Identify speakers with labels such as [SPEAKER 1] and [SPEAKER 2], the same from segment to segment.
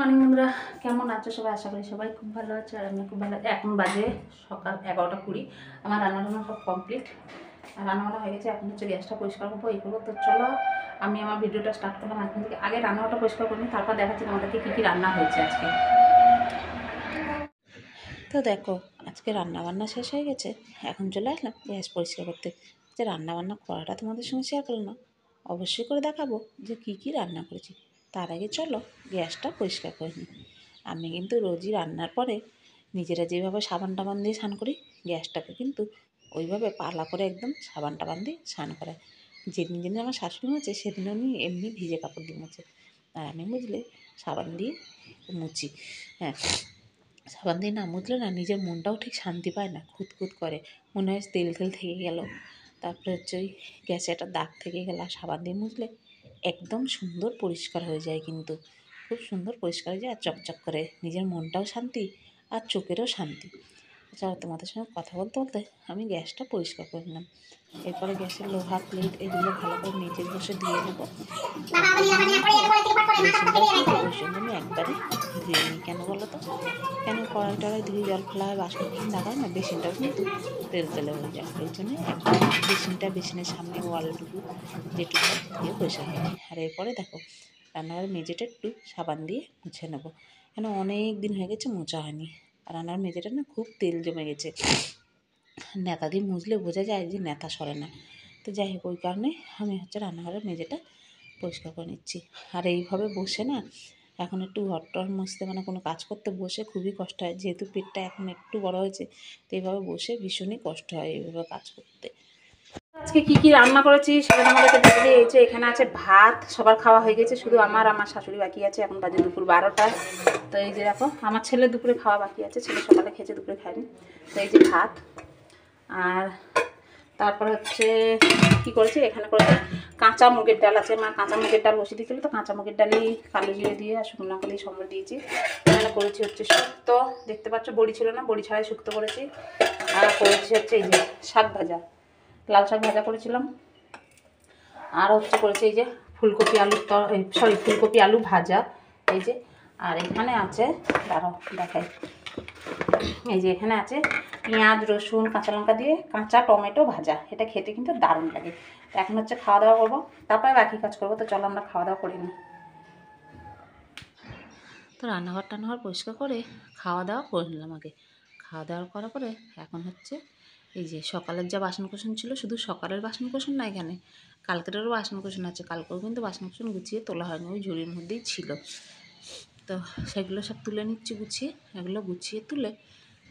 [SPEAKER 1] Morning বন্ধুরা, কেমন আছো সবাই? আশা করি সবাই খুব ভালো আছে আর আমি খুব ভালো আছি। এখন বাজে সকাল 11টা 20। আমার রান্নাবান্না সব কমপ্লিট আর রান্নাবান্না হয়ে গেছে। এখন হচ্ছে গ্যাসটা পরিষ্কার করবো, এই করবো। তো চলো আমি আমার ভিডিওটা স্টার্ট করলাম এখন থেকে। আগে রান্নাটা পরিষ্কার করিনি, তারপর দেখাচ্ছি তোমাদেরকে কী কী রান্না হয়েছে আজকে। তো দেখো, আজকে রান্নাবান্না শেষ হয়ে গেছে, এখন চলে আসলাম গ্যাস পরিষ্কার করতে। যে রান্নাবান্না করাটা তোমাদের সঙ্গে শেয়ার করলাম না, অবশ্যই করে দেখাবো যে কী কী রান্না করেছি। তার আগে চলো গ্যাসটা পরিষ্কার করে নিই। আমি কিন্তু রোজই রান্নার পরে নিজেরা যেভাবে সাবান টাবান দিয়ে স্নান করি, গ্যাসটাকে কিন্তু ওইভাবে পালা করে একদম সাবান টাবান দিয়ে স্নান করায়। যেদিন যেদিন আমার শাশুড়ি মুছে সেদিন আমি এমনি ভিজে কাপড় দিয়ে মুছে, আর আমি বুঝলে সাবান দিয়ে মুছি। হ্যাঁ, সাবান দিয়ে না মুছলে না নিজের মনটাও ঠিক শান্তি পায় না, খুঁতখুত করে, মনে হয় তেল তেল থেকে গেল। তারপরে হচ্ছে ওই গ্যাসে একটা দাগ থেকে গেল, আর সাবান দিয়ে মুছলে একদম সুন্দর পরিষ্কার হয়ে যায়, কিন্তু খুব সুন্দর পরিষ্কার হয়ে যায় আর চকচক করে, নিজের মনটাও শান্তি আর চোখেরও শান্তি। চলো তোমাদের সঙ্গে কথা বলতে বলতে আমি গ্যাসটা পরিষ্কার করে নিলাম। এরপরে গ্যাসের লোহা প্লেট এগুলো ভালো করে নিচে বসে ধুয়ে নেবো। বেসিনটাও কিন্তু ওই সঙ্গে আমি একবারে ধুয়ে নিই। কেন বলো তো, কেন কড়াই টড়াই ধুয়ে জল ফেলা হয়, বাসন টাসন লাগায় না, বেসিনটাও কিন্তু তেল তেলে হয়ে যায়। ওই জন্য একবার বেসিনের সামনে ওয়ালটুকু যেটুকু ধুয়ে পরিষ্কার হয়। আর এরপরে দেখো রান্নাঘরের মেঝেটা একটু সাবান দিয়ে মুছে নেবো, কেন অনেক দিন হয়ে গেছে মোছা হয়নি। আর রান্নার মেঝেটা না খুব তেল জমে গেছে, নেতা দিয়ে মুছলে বোঝা যায় যে নেতা সরে না। তো যাই হোক, ওই কারণে আমি হচ্ছে রান্নাঘরের মেঝেটা পরিষ্কার করে নিচ্ছি। আর এইভাবে বসে না এখন একটু ঘর টর মুছতে, মানে কোনো কাজ করতে বসে খুবই কষ্ট হয়, যেহেতু পেটটা এখন একটু বড় হয়েছে। তো এইভাবে বসে ভীষণই কষ্ট হয় এইভাবে কাজ করতে। আজকে কি কি রান্না করেছি সেটা আমাদেরকে দেখে দিয়েছে। এখানে আছে ভাত, সবার খাওয়া হয়ে গেছে, শুধু আমার শাশুড়ি বাকি আছে। এখন বাজে দুপুর 12টা। তো এই যে দেখো, আমার ছেলে দুপুরে খাওয়া বাকি আছে, ছেলে সকালে খেয়েছে, দুপুরে খায়নি। তো এই যে ভাত, আর তারপরে হচ্ছে কী করেছি, এখানে করেছে কাঁচা মুগের ডাল আছে। মা কাঁচা মুগের ডাল বসিয়ে দিয়েছিল, তো কাঁচা মুগের ডালই কালো জিরে দিয়ে আর শুকনো লঙ্কা দিয়ে সম্বর দিয়েছি। এখানে করেছি হচ্ছে শুক্তো, দেখতে পাচ্ছ বড়ি ছিল না, বড়ি ছাড়াই শুক্তো করেছি। আর করেছি হচ্ছে এই যে শাক ভাজা, লাল শাক ভাজা করেছিলাম। আর হচ্ছে করেছি এই যে ফুলকপি আলু ভাজা, এই যে। আর এখানে আছে, দাঁড়াও দেখাই, এই যে এখানে আছে পেঁয়াজ রসুন কাঁচা লঙ্কা দিয়ে কাঁচা টমেটো ভাজা। এটা খেতে কিন্তু দারুণ লাগে। তো এখন হচ্ছে খাওয়া দাওয়া করবো, তারপরে বাকি কাজ করবো। তো চলো আমরা খাওয়া দাওয়া করে নিই। তো রান্নাঘর টান্নাঘর পরিষ্কার করে খাওয়া দাওয়া করে নিলাম আগে। খাওয়া দাওয়া করার পরে এখন হচ্ছে এই যে সকালের যা বাসনকোসন ছিল, শুধু সকালের বাসনকোসন না, এখানে কালকেরও বাসনকোসন আছে। কালকেও কিন্তু বাসনকোসন গুছিয়ে তোলা হয়নি, ওই ঝুড়ির মধ্যেই ছিল। তো সেগুলো সব তুলে নিচ্ছি গুছিয়ে, এগুলো গুছিয়ে তুলে,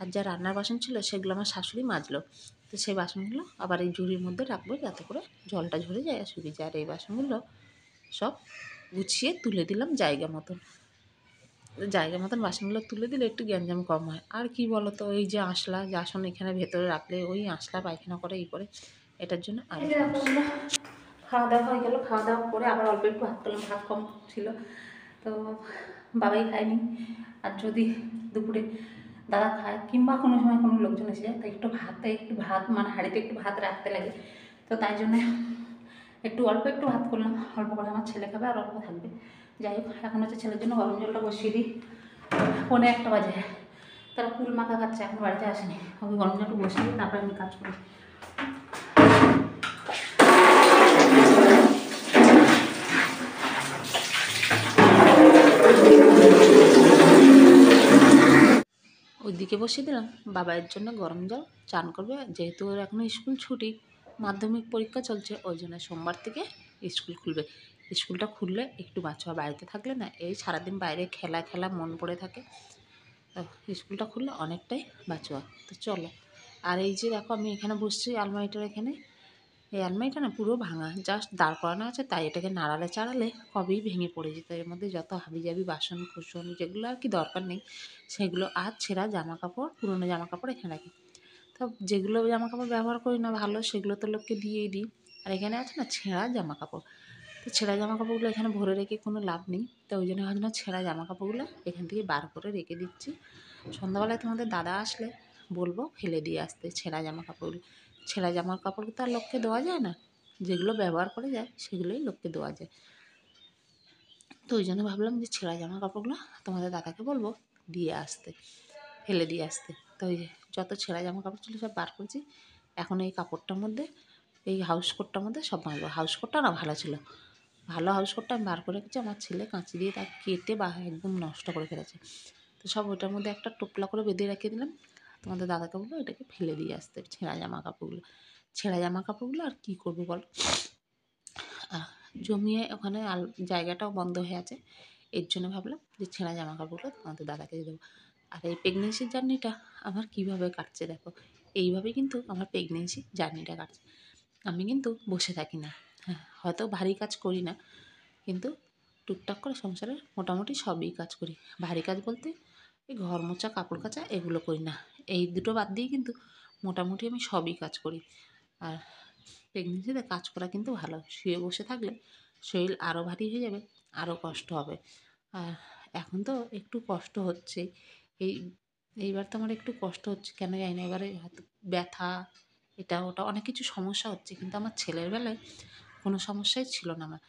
[SPEAKER 1] আর যা রান্নার বাসন ছিল সেগুলো আমার শাশুড়ি মাজলো। তো সেই বাসনগুলো আবার এই ঝুড়ির মধ্যে রাখবো, যাতে করে জলটা ঝরে যায় আর শুকিয়ে যায়। আর এই বাসনগুলো সব গুছিয়ে তুলে দিলাম জায়গা মতন। বাসনগুলো তুলে দিলে একটু গ্যাঞ্জাম কম হয়। আর কি বলো তো, এই যে আঁশলা বাসন এখানে ভেতরে রাখলে ওই আঁশলা পায়খানা করে এই করে, এটার জন্য আর খাওয়া দাওয়া হয়ে গেল। খাওয়া দাওয়া করে আবার অল্প একটু ভাত করলাম, ভাত কম ছিল তো বাবাই খায়নি। আর যদি দুপুরে দাদা খায় কিংবা কোনো সময় কোনো লোকজন এসে যায়, তাই একটু ভাত মানে হাঁড়িতে একটু ভাত রাখতে লাগে। তো তাই জন্যে অল্প একটু ভাত করলাম, অল্প করে আমার ছেলে খাবে আর অল্প থাকবে। যাই হোক, এখন হচ্ছে ছেলের জন্য গরম জলটা বসিয়ে দিই। 1:45 বাজে, তারা কুল মাখা খাচ্ছে, এখন বাড়িতে আসেনি। ওই গরম জলটা বসিয়ে দিই, তারপরে আমি কাজ করি। ওইদিকে বসিয়ে দিলাম, বাবার জন্য গরম জল চান করবে। যেহেতু ওর এখনও স্কুল ছুটি, মাধ্যমিক পরীক্ষা চলছে, ওই জন্য সোমবার থেকে স্কুল খুলবে। স্কুলটা খুললে একটু বাচ্চা বাড়িতে থাকলে না, এই সারাদিন বাইরে খেলা খেলা মন পড়ে থাকে। তো স্কুলটা খুললে অনেকটাই বাঁচোয়া। তো চলো, আর এই যে দেখো আমি এখানে বসছি আলমারিটার এখানে, এই আলমারিটা না পুরো ভাঙা, জাস্ট দাঁড় করানো আছে, তাই এটাকে নাড়ালে চাড়ালে কবেই ভেঙে পড়ে যেত। এর মধ্যে যত হাবিজাবি বাসন কুসন যেগুলো আর কি দরকার নেই সেগুলো, আর ছেঁড়া জামা কাপড়, পুরোনো জামা কাপড় এখানে রাখি। তো যেগুলো জামা কাপড় ব্যবহার করি না ভালো, সেগুলো তো লোককে দিয়েই দিই। আর এখানে আছে না ছেঁড়া জামা কাপড়, তো ছেঁড়া জামা কাপড়গুলো এখানে ভরে রেখে কোনো লাভ নেই। তো ওই জন্য ভাবছি না, ছেঁড়া জামা কাপড়গুলো এখান থেকে বার করে রেখে দিচ্ছি। সন্ধ্যাবেলায় তোমাদের দাদা আসলে বলবো ফেলে দিয়ে আসতে ছেঁড়া জামা কাপড়গুলো। ছেঁড়া জামার কাপড় তো আর লোককে দেওয়া যায় না, যেগুলো ব্যবহার করে যায় সেগুলোই লোককে দেওয়া যায়। তো তো ওই জন্য ভাবলাম যে ছেঁড়া জামা কাপড়গুলো তোমাদের দাদাকে বলবো দিয়ে আসতে, ফেলে দিয়ে আসতে। তো ওই যত ছেঁড়া জামা কাপড় ছিল সব বার করেছি। এখন এই কাপড়টার মধ্যে, এই হাউস কোটটার মধ্যে সব বাঁধবো। হাউস কোটটা না ভালো ছিল, ভালো হাউস কোটটা আমি বার করে রেখেছি। আমার ছেলে কাঁচি দিয়ে তাকে কেটে বা একদম নষ্ট করে ফেলেছে। তো সব ওটার মধ্যে একটা টোপলা করে বেঁধে রেখে দিলাম। তোমাদের দাদাকে বলবো এটাকে ফেলে দিয়ে আসতে, ছেঁড়া জামা কাপড়গুলো। ছেঁড়া জামা কাপড়গুলো আর কী করবো বলো, জমিয়ে ওখানে জায়গাটাও বন্ধ হয়ে আছে। এর জন্য ভাবলাম যে ছেঁড়া জামা কাপড়গুলো তোমাদের দাদাকে দিয়ে দেবো। আর এই প্রেগনেন্সির জার্নিটা আমার কীভাবে কাটছে দেখো, এইভাবে কিন্তু আমার প্রেগনেন্সির জার্নিটা কাটছে। আমি কিন্তু বসে থাকি না, হ্যাঁ হয়তো ভারী কাজ করি না, কিন্তু টুকটাক করে সংসারের মোটামুটি সবই কাজ করি। ভারী কাজ বলতে এই ঘর মোছা, কাপড় কাচা এগুলো করি না। এই দুটো বাদ দিয়ে কিন্তু মোটামুটি আমি সবই কাজ করি। আর প্রেগনেন্সিতে কাজ করা কিন্তু ভালো, শুয়ে বসে থাকলে শরীর আরও ভারী হয়ে যাবে, আরও কষ্ট হবে। আর এখন তো একটু কষ্ট হচ্ছে, এই এইবার তো আমার একটু কষ্ট হচ্ছে, কেন জানি না। এবারে হয়তো ব্যথা, এটা ওটা অনেক কিছু সমস্যা হচ্ছে, কিন্তু আমার ছেলের বেলায় কোনো সমস্যাই ছিল না। আমার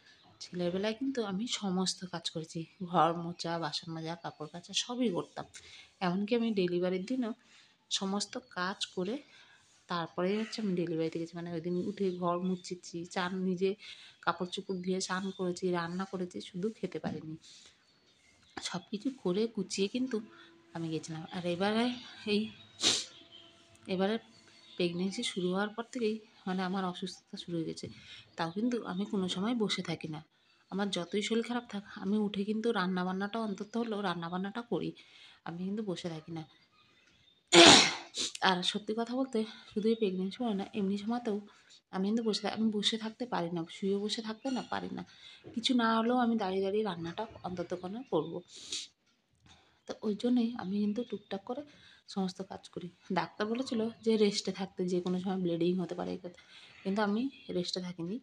[SPEAKER 1] ছেলের বেলায় কিন্তু আমি সমস্ত কাজ করেছি, ঘর মোছা, বাসন মাজা, কাপড় কাচা সবই করতাম। এমনকি আমি ডেলিভারির দিনও সমস্ত কাজ করে তারপরেই হচ্ছে আমি ডেলিভারিতে গেছি। মানে ওই দিন উঠে ঘর মুছেছি, চান নিজে কাপড় চোপড় ধুয়ে স্নান করেছি, রান্না করেছি, শুধু খেতে পারিনি। সব কিছু করে গুছিয়ে কিন্তু আমি গেছিলাম। আর এবারে প্রেগনেন্সি শুরু হওয়ার পর থেকেই মানে আমার অসুস্থতা শুরু হয়ে গেছে। তাও কিন্তু আমি কোনো সময় বসে থাকি না। আমার যতই শরীর খারাপ থাক, আমি উঠে কিন্তু রান্নাবান্নাটা অন্তত হলেও রান্নাবান্নাটা করি। আমি কিন্তু বসে থাকি না। আর সত্যি কথা বলতে শুধু এই প্রেগনেন্সি সময় না, এমনি সময়তেও আমি কিন্তু আমি বসে থাকতে পারি না, শুয়ে বসে থাকতে না পারি না। কিছু না হলেও আমি দাঁড়িয়ে দাঁড়িয়ে রান্নাটা অন্ততক্ষণে করবো। তো ওই জন্যই আমি কিন্তু টুকটাক করে সমস্ত কাজ করি। ডাক্তার বলেছিল যে রেস্টে থাকতে, যে কোনো সময় ব্লিডিং হতে পারে, কিন্তু আমি রেস্টে থাকিনি।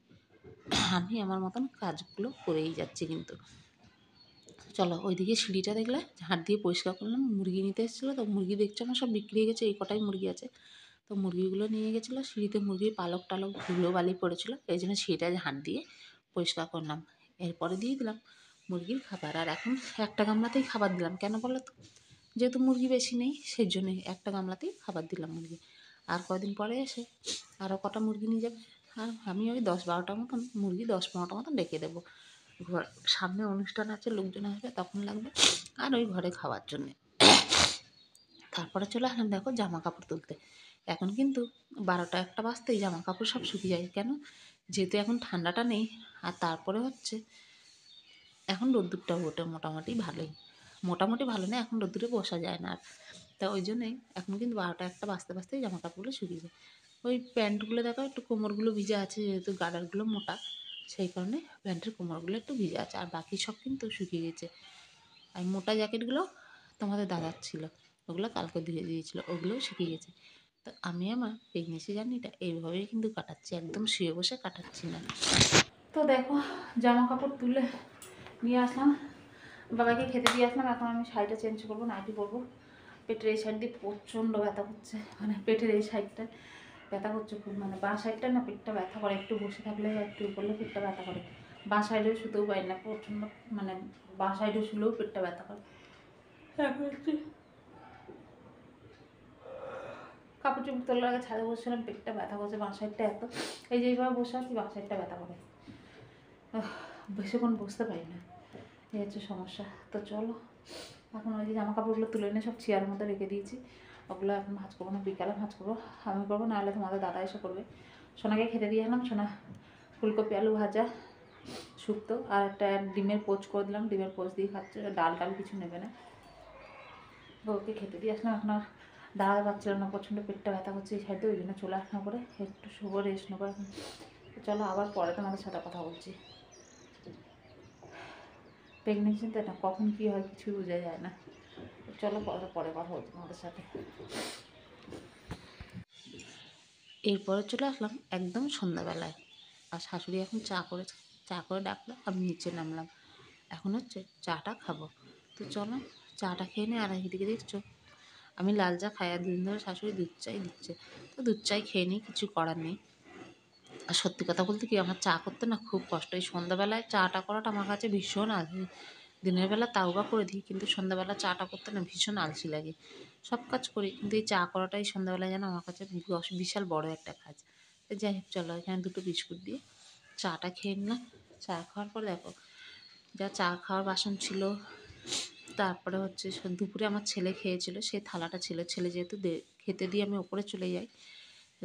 [SPEAKER 1] আমি আমার মতন কাজগুলো করেই যাচ্ছি। কিন্তু চলো ওইদিকে সিঁড়িটা দেখলে ঝাঁট দিয়ে পরিষ্কার করলাম। মুরগি নিতে এসেছিলো, তো মুরগি দেখছো আমার সব বিক্রি হয়ে গেছে, এই কটাই মুরগি আছে। তো মুরগিগুলো নিয়ে গেছিলো, সিঁড়িতে মুরগির পালক টালক ধুলো বালি পড়েছিল, এই জন্য সিঁড়িটা ঝাঁট দিয়ে পরিষ্কার করলাম। এরপরে দিয়ে দিলাম মুরগির খাবার। আর এখন একটা গামলাতেই খাবার দিলাম, কেন বলো তো, যেহেতু মুরগি বেশি নেই সেই জন্যই একটা গামলাতেই খাবার দিলাম মুরগি। আর কয়দিন পরে এসে আরও কটা মুরগি নিয়ে যাবে, আর আমি ওই 10-12টা মতন মুরগি, 10-15টা মতন রেখে দেবো। ঘর সামনে অনুষ্ঠান আছে, লোকজন আসবে তখন লাগবে, আর ওই ঘরে খাওয়ার জন্যে। তারপরে চলে আসলাম দেখো জামা কাপড় তুলতে। এখন কিন্তু 12টা-1টা বাজতেই জামা কাপড় সব শুকিয়ে যায়। কেন, যেহেতু এখন ঠান্ডাটা নেই, আর তারপরে হচ্ছে এখন রোদ্দুরটা ওঠে মোটামুটি ভালোই, মোটামুটি ভালো না, এখন রোদ্দুরে বসা যায় না আর। তা ওই জন্যই এখন কিন্তু 12টা-1টা বাজতেই জামা কাপড়গুলো শুকিয়ে যায়। ওই প্যান্টগুলো দেখো একটু কোমরগুলো ভিজে আছে, যেহেতু গার্ডারগুলো মোটা, সেই কারণে প্যান্টের কোমরগুলো একটু ভিজে আছে, আর বাকি সব কিন্তু শুকিয়ে গেছে। আর মোটা জ্যাকেটগুলো তোমাদের দাদার ছিল, ওগুলো কালকে ধুয়ে দিয়েছিল, ওগুলোও শুকিয়ে গেছে। তো আমি আমার প্রেগনেন্সি জার্নিটা এইভাবেই কিন্তু কাটাচ্ছি, একদম শুয়ে বসে কাটাচ্ছি না। তো দেখো জামা কাপড় তুলে নিয়ে আসলাম, বাবাকে খেতে দিয়ে আসলাম। এখন আমি শাড়িটা চেঞ্জ করবো, নাইটি পরবো। পেটের এই সাইড দিয়ে প্রচণ্ড ব্যথা করছে, মানে পেটের এই সাইডটা ব্যথা করছে খুব, মানে বাঁ সাইডটা না পেটটা ব্যথা করে, একটু বসে থাকলে একটু করলে পেটটা ব্যথা করে। বাঁ সাইডেও শুতেও পারি না, প্রচণ্ড মানে বাঁ সাইডে শুলেও পেটটা ব্যথা করে। এখন একটু কাপড় চোপড় তোলার আগে ছাদে বসছিলাম, পেটটা ব্যথা করছে বাঁ সাইডটা এত, এই যে এইভাবে বসে আছি বাঁ সাইডটা ব্যথা করে, বেশিক্ষণ বসতে পারি না, এই হচ্ছে সমস্যা। তো চলো এখন ওই যে জামা কাপড়গুলো তুলে এনে সব চেয়ারের মধ্যে রেখে দিয়েছি, ওগুলো এখন ভাঁজ করবো না, বিকালে ভাঁজ করবো। আমি করবো, নাহলে তোমাদের দাদা এসে করবে। সোনাকে খেতে দিয়ে এলাম, সোনা ফুলকপি আলু ভাজা শুক্তো আর একটা ডিমের পোচ করে দিলাম, ডিমের পোচ দিয়ে খাচ্ছে, ডাল টাল কিছু নেবে না। ওকে খেতে দিয়ে আসলাম, এখন আর দাঁড়াতে পারছিলাম না, প্রচণ্ড পেটটা ব্যথা করছে এই সাইডে, ওই জন্য চলে আসলাম করে একটু শুভ রেস্ট নেবো এখন। চলো আবার পরে তোমাদের সাথে কথা বলছি। প্রেগনেন্সিতে না কখন কী হয় কিছু বোঝা যায় না। চলো পরে কথা বলছি তোমাদের সাথে। এরপরে চলে আসলাম একদম সন্ধ্যাবেলায়, আর শাশুড়ি এখন চা করে ডাকলো, আমি নিচে নামলাম। এখন হচ্ছে চাটা খাবো। তো চলো চাটা খেয়ে নিই। আর এদিকে দেখছো আমি লাল চা খাই, আর দুদিন ধরে শাশুড়ি দুধ চাই দিচ্ছে, তো দুধ চাই খেয়ে নিই, কিছু করার নেই। আর সত্যি কথা বলতে কি আমার চা করতে না খুব কষ্ট। এই সন্ধ্যাবেলায় চাটা করাটা আমার কাছে ভীষণ আলসি। দিনের বেলা তাও বা করে দিই, কিন্তু সন্ধ্যাবেলা চাটা করতে না ভীষণ আলসি লাগে। সব কাজ করি কিন্তু এই চা করাটাই সন্ধ্যাবেলায় যেন আমার কাছে বিশাল বড় একটা কাজ। তো যাই হোক চলো, এখানে দুটো বিস্কুট দিয়ে চাটা খেয়ে নিলাম। চা খাওয়ার পর দেখো যা চা খাওয়ার বাসন ছিল, তারপরে হচ্ছে দুপুরে আমার ছেলে খেয়েছিল, সেই থালাটা ছিল। ছেলে যেহেতু খেতে দিয়ে আমি ওপরে চলে যাই,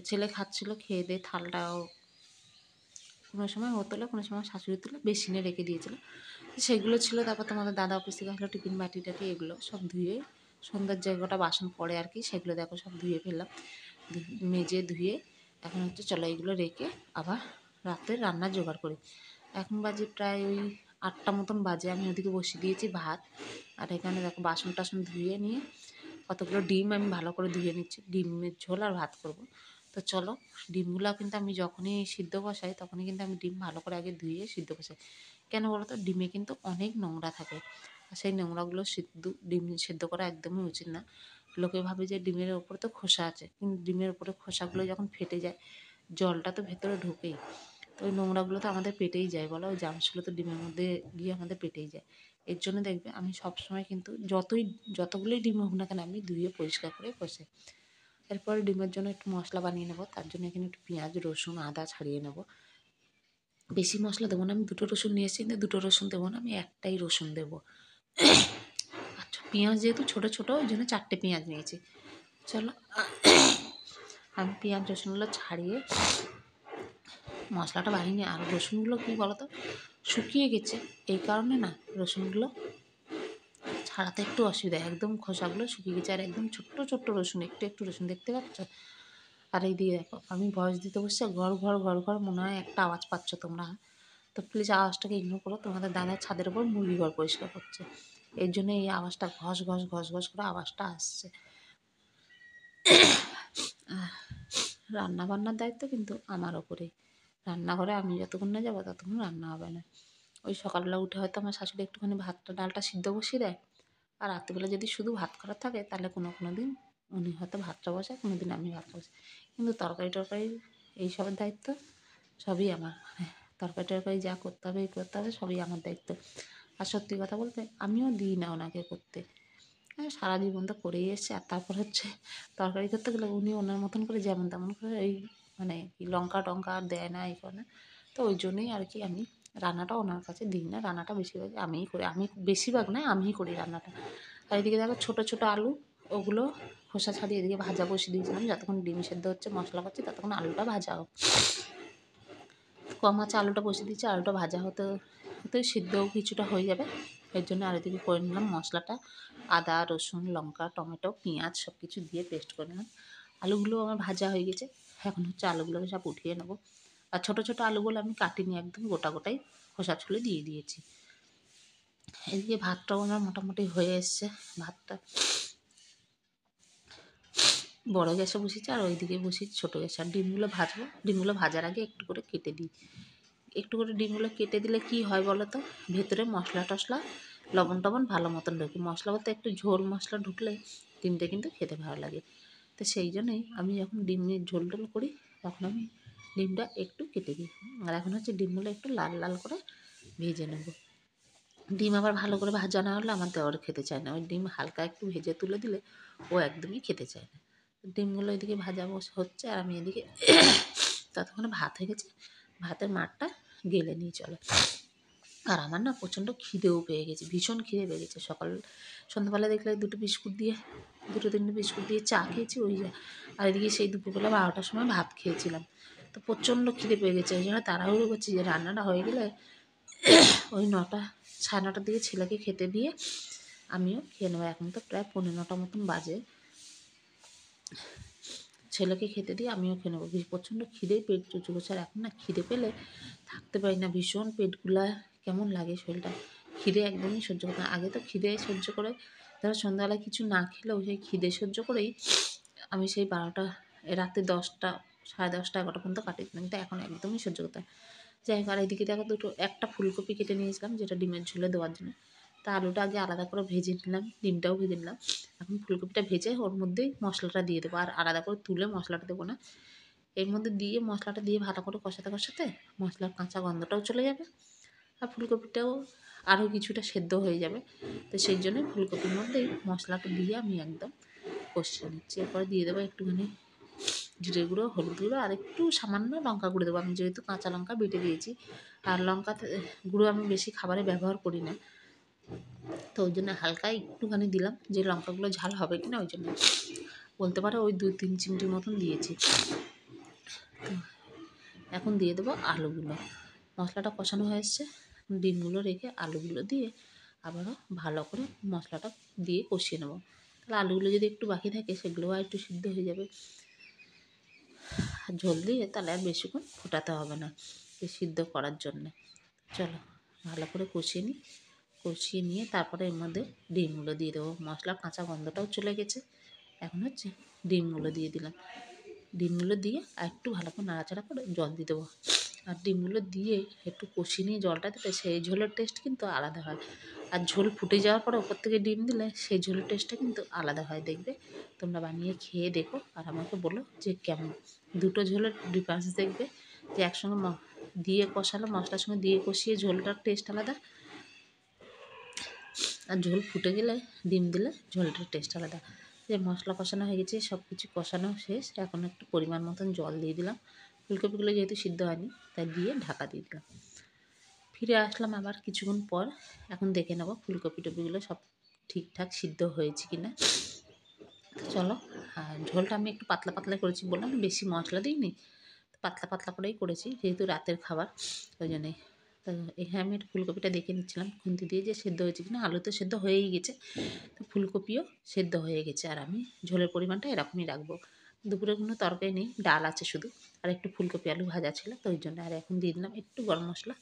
[SPEAKER 1] ছেলে খাচ্ছিল, খেয়ে দিয়ে থালটাও কোনো সময় ও তোলে, কোনো সময় শাশুড়ি তুলে বেসিনে রেখে দিয়েছিল, সেগুলো ছিল। তারপর তোমাদের দাদা অফিস থেকে আসলো, টিফিন বাটি টাটি এগুলো সব ধুয়ে সন্ধ্যার জায়গাটা বাসন পড়ে আর কি, সেগুলো দেখো সব ধুয়ে ফেললাম, মেজে ধুয়ে এখন হচ্ছে চলো এগুলো রেখে আবার রাতে রান্নার জোগাড় করি। এখন বাজে প্রায় ওই 8টা মতন বাজে। আমি ওদিকে বসিয়ে দিয়েছি ভাত, আর এখানে দেখো বাসন টাসন ধুয়ে নিয়ে কতগুলো ডিম আমি ভালো করে ধুয়ে নিচ্ছি, ডিমের ঝোল আর ভাত করব। তো চলো, ডিমগুলো কিন্তু আমি যখনই সিদ্ধ বসাই তখনই কিন্তু আমি ডিম ভালো করে আগে ধুয়ে সিদ্ধ বসাই। কেন বলো তো, ডিমে কিন্তু অনেক নোংরা থাকে, আর সেই নোংরাগুলো ডিম সিদ্ধ করা একদমই উচিত না। লোকে ভাবে যে ডিমের ওপরে তো খোসা আছে, কিন্তু ডিমের ওপরে খোসাগুলো যখন ফেটে যায় জলটা তো ভেতরে ঢোকেই, তো ওই নোংরাগুলো তো আমাদের পেটেই যায়, বলো ওই জামসগুলো তো ডিমের মধ্যে গিয়ে আমাদের পেটেই যায়। এর জন্য দেখবে আমি সবসময় কিন্তু যতগুলোই ডিম হোক না কেন আমি ধুয়ে পরিষ্কার করে কষাই। এরপরে ডিমের জন্য একটু মশলা বানিয়ে নেবো, তার জন্য এখানে একটু পেঁয়াজ রসুন আদা ছাড়িয়ে নেবো। বেশি মশলা দেবো না, আমি 2টো রসুন নিয়ে এসেছি, কিন্তু 2টো রসুন দেবো না, আমি একটাই রসুন দেবো। আচ্ছা, পেঁয়াজ যেহেতু ছোটো ছোটো ওই জন্য 4টে পেঁয়াজ নিয়েছি। চলো আমি পেঁয়াজ রসুনগুলো ছাড়িয়ে মশলাটা বানিয়ে নিই। আর রসুনগুলো কী বলো তো, শুকিয়ে গেছে, এই কারণে না রসুনগুলো ছাড়াতে একটু অসুবিধা, একদম খোসাগুলো শুকিয়ে গেছে। আর একদম ছোট্ট ছোট্ট রসুন, একটু একটু রসুন দেখতে পাচ্ছ। আর এই দিকে দেখো আমি ভয়েস দিতে বসছি, ঘর ঘর ঘর ঘর মনে হয় একটা আওয়াজ পাচ্ছ তোমরা, তো প্লিজ আওয়াজটাকে ইগনোর করো। তোমাদের দাদার ছাদের ওপর মুরগি ঘর পরিষ্কার করছে, এর জন্য এই আওয়াজটা ঘস ঘস ঘস ঘস করে আওয়াজটা আসছে। রান্নাবান্নার দায়িত্ব কিন্তু আমার ওপরেই, রান্নাঘরে আমি যতক্ষণ না যাবো ততক্ষণ রান্না হবে না। ওই সকালবেলা উঠে হয়তো আমার শাশুড়ি একটুখানি ভাতটা ডালটা সিদ্ধ বসিয়ে দেয়, আর রাত্রিবেলা যদি শুধু ভাত করা থাকে তাহলে কোনো কোনো দিন উনি হয়তো ভাতটা বসায়, কোনো দিন আমি ভাতটা বসাই। কিন্তু তরকারি টরকারি এইসবের দায়িত্ব সবই আমার, মানে তরকারি টরকারি যা করতে হবে এই করতে হবে সবই আমার দায়িত্ব। আর সত্যি কথা বলতে আমিও দিই না ওনাকে করতে, সারা জীবন তো করেই এসছে। আর তারপর হচ্ছে তরকারি করতে গেলে উনি ওনার মতন করে যেমন তেমন করে এই মানে কি লঙ্কা টঙ্কা আর দেয় না, এই করে না। তো ওই জন্যই আর কি আমি রান্নাটা ওনার কাছে দিই না, রান্নাটা বেশিরভাগ আমিই করি, আমি বেশিরভাগ নয় আমিই করি রান্নাটা। আর এদিকে দেখো ছোটো ছোটো আলু, ওগুলো খোসা ছাড়িয়ে এদিকে ভাজা বসিয়ে দিয়েছিলাম, যতক্ষণ ডিম সেদ্ধ হচ্ছে মশলা করছি ততক্ষণ আলুটা ভাজা হোক। কম আছে আলুটা বসিয়ে দিচ্ছি, আলুটা ভাজা হতে হতে সিদ্ধও কিছুটা হয়ে যাবে। এর জন্য আর এদিকে করে নিলাম মশলাটা, আদা রসুন লঙ্কা টমেটো পেঁয়াজ সব কিছু দিয়ে পেস্ট করে নিলাম। আলুগুলো আমার ভাজা হয়ে গেছে, এখন হচ্ছে আলুগুলোকে সব উঠিয়ে নেবো। আর ছোটো ছোটো আলুগুলো আমি কাটিনি, একদম গোটা গোটাই খোসা ছুলে দিয়ে দিয়েছি। এদিকে ভাতটাও আমার মোটামুটি হয়ে এসছে, ভাতটা বড় গ্যাসে বসিয়েছি আর ওইদিকে বসিয়েছি ছোটো গ্যাসে। আর ডিমগুলো ভাজবো, ডিমগুলো ভাজার আগে একটু করে কেটে দিই, একটু করে ডিমগুলো কেটে দিলে কি হয় বলো তো, ভেতরে মশলা টশলা লবণ টবণ ভালো মতন ঢোকে, মশলা বলতে একটু ঝোল মশলা ঢুকলে ডিমটা কিন্তু খেতে ভালো লাগে। তো সেই জন্যই আমি যখন ডিমের ঝোল টোল করি তখন আমি ডিমটা একটু কেটে দিই। আর এখন হচ্ছে ডিমগুলো একটু লাল লাল করে ভেজে নেব। ডিম আবার ভালো করে ভাজা না হলে আমার দেওয়ার খেতে চায় না, ওই ডিম হালকা একটু ভেজে তুলে দিলে ও একদমই খেতে চায় না। ডিমগুলো এদিকে ভাজা হচ্ছে আর আমি এদিকে ততক্ষণে ভাত হয়ে গেছে, ভাতের মাঠটা গেলে নিয়ে চলো। আর আমার না প্রচণ্ড খিদেও পেয়ে গেছে, ভীষণ খিদে পেয়ে গেছে। সন্ধ্যাবেলা দেখলে দুটো তিনটে বিস্কুট দিয়ে চা খেয়েছি ওই যা। আর এদিকে সেই দুপুরবেলা 12টার সময় ভাত খেয়েছিলাম, তো প্রচণ্ড খিদে পেয়ে গেছে। ওই জন্য তাড়াহুড়ো করছি যে রান্নাটা হয়ে গেলে ওই 9টা 9:30টার দিকে ছেলেকে খেতে দিয়ে আমিও খেয়ে নেবো। এখন তো প্রায় 9:45 মতন বাজে, ছেলেকে খেতে দিয়ে আমিও খেয়ে নেবো। প্রচণ্ড খিদেই পেট চুচু করছে, আর এখন না খিদে পেলে থাকতে পারি না, ভীষণ পেটগুলা কেমন লাগে শরীরটা, খিদে একদমই সহ্য করতে না। আগে তো খিদে সহ্য করে ধরো সন্ধ্যাবেলায় কিছু না খেলেও সেই খিদে সহ্য করেই আমি সেই 12টা রাতে 10টা 10:30 11টা পর্যন্ত কাটিয়ে দিতাম, কিন্তু এখন একদমই সহ্য করতে হয়। যাই হোক, আর এদিকে দেখো একটা ফুলকপি কেটে নিয়েছিলাম যেটা ডিমের ঝোলে দেওয়ার জন্য, তা আলুটা আগে আলাদা করে ভেজে নিলাম, ডিমটাও ভেজে নিলাম। এখন ফুলকপিটা ভেজে ওর মধ্যেই মশলাটা দিয়ে দেবো, আর আলাদা করে তুলে মশলাটা দেবো না। এর মধ্যে দিয়ে মশলাটা দিয়ে ভালো করে কষাতে কষাতে মশলার কাঁচা গন্ধটাও চলে যাবে, আর ফুলকপিটাও আরও কিছুটা সেদ্ধ হয়ে যাবে। তো সেই জন্য ফুলকপির মধ্যেই মশলাটা দিয়ে আমি একদম কষিয়ে নিচ্ছি। এরপরে দিয়ে দেবো একটুখানি জিরে গুঁড়ো, হলুদ গুঁড়ো আর একটু সামান্য লঙ্কা গুঁড়ো দেবো। আমি যেহেতু কাঁচা লঙ্কা বেটে দিয়েছি, আর লঙ্কা গুঁড়ো আমি বেশি খাবারে ব্যবহার করি না, তো ওই জন্য হালকা একটুখানি দিলাম, যে লঙ্কাগুলো ঝাল হবে কিনা ওই জন্য বলতে পারো ওই 2-3 চিমটি মতন দিয়েছি। তো এখন দিয়ে দেবো আলুগুলো। মশলাটা কষানো হয়ে এসছে, ডিমগুলো রেখে আলুগুলো দিয়ে আবারও ভালো করে মশলাটা দিয়ে কষিয়ে নেবো। তাহলে আলুগুলো যদি একটু বাকি থাকে সেগুলোও আর একটু সিদ্ধ হয়ে যাবে। আর ঝোল দিয়ে তাহলে আর বেশিক্ষণ ফোটাতে হবে না সিদ্ধ করার জন্যে। চলো ভালো করে কষিয়ে নিই। কষিয়ে নিয়ে তারপরে এর মধ্যে ডিমগুলো দিয়ে দেবো। মশলার কাঁচা গন্ধটাও চলে গেছে, এখন হচ্ছে ডিমগুলো দিয়ে দিলাম। ডিমগুলো দিয়ে আর একটু ভালো করে নাড়াচাড়া করে জল দিয়ে দেবো। আর ডিমগুলো দিয়ে একটু কষিয়ে নিয়ে জলটা দিলে সেই ঝোলের টেস্ট কিন্তু আলাদা হয়। আর ঝোল ফুটে যাওয়ার পরে ওপর থেকে ডিম দিলে সেই ঝোলের টেস্টটা কিন্তু আলাদা হয়। দেখবে তোমরা বানিয়ে খেয়ে দেখো আর আমাকে বলো যে কেমন। দুটো ঝোলের ডিফারেন্স দেখবে, যে একসঙ্গে দিয়ে কষালো, মশলার সঙ্গে দিয়ে কষিয়ে ঝোলটার টেস্ট আলাদা, আর ঝোল ফুটে গেলে ডিম দিলে ঝোলটার টেস্ট আলাদা। যে মশলা কষানো হয়ে গেছে, সব কিছু কষানো শেষ, এখন একটু পরিমাণ মতন জল দিয়ে দিলাম। ফুলকপিগুলো যেহেতু সিদ্ধ হয়নি তাই দিয়ে ঢাকা দিয়ে দিলাম। ফিরে আসলাম আবার কিছুক্ষণ পর। এখন দেখে নেবো ফুলকপি টপিগুলো সব ঠিকঠাক সিদ্ধ হয়েছে কিনা। চলো, আর ঝোলটা আমি একটু পাতলা পাতলা করেছি, বললাম বেশি মশলা দিইনি, পাতলা পাতলা করেই করেছি যেহেতু রাতের খাবার, ওই জন্যই। তো এখানে আমি একটু ফুলকপিটা দেখে নিচ্ছিলাম খুন্তি দিয়ে যে সেদ্ধ হয়েছে কিনা। আলু তো সেদ্ধ হয়েই গেছে, তো ফুলকপিও সেদ্ধ হয়ে গেছে। আর আমি ঝোলের পরিমাণটা এরকমই রাখবো। দুপুরে কোনো তরকারি নেই, ডাল আছে শুধু, আর একটু ফুলকপি আলু ভাজা ছিল, তো ওই জন্য। আর এখন দিয়ে দিলাম একটু গরম মশলা,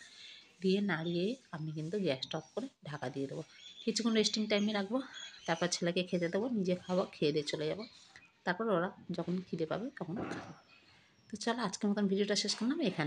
[SPEAKER 1] দিয়ে নাড়িয়ে আমি কিন্তু গ্যাসটা অফ করে ঢাকা দিয়ে দেবো। কিছুক্ষণ রেস্টিং টাইমে রাখবো, তারপর ছেলেকে খেতে দেবো, নিজে খাবো, খেয়ে দিয়ে চলে যাবো। তারপর ওরা যখন খিদে পাবে তখন খাবে। তো চলো আজকের মতন ভিডিওটা শেষ করলাম এখানে।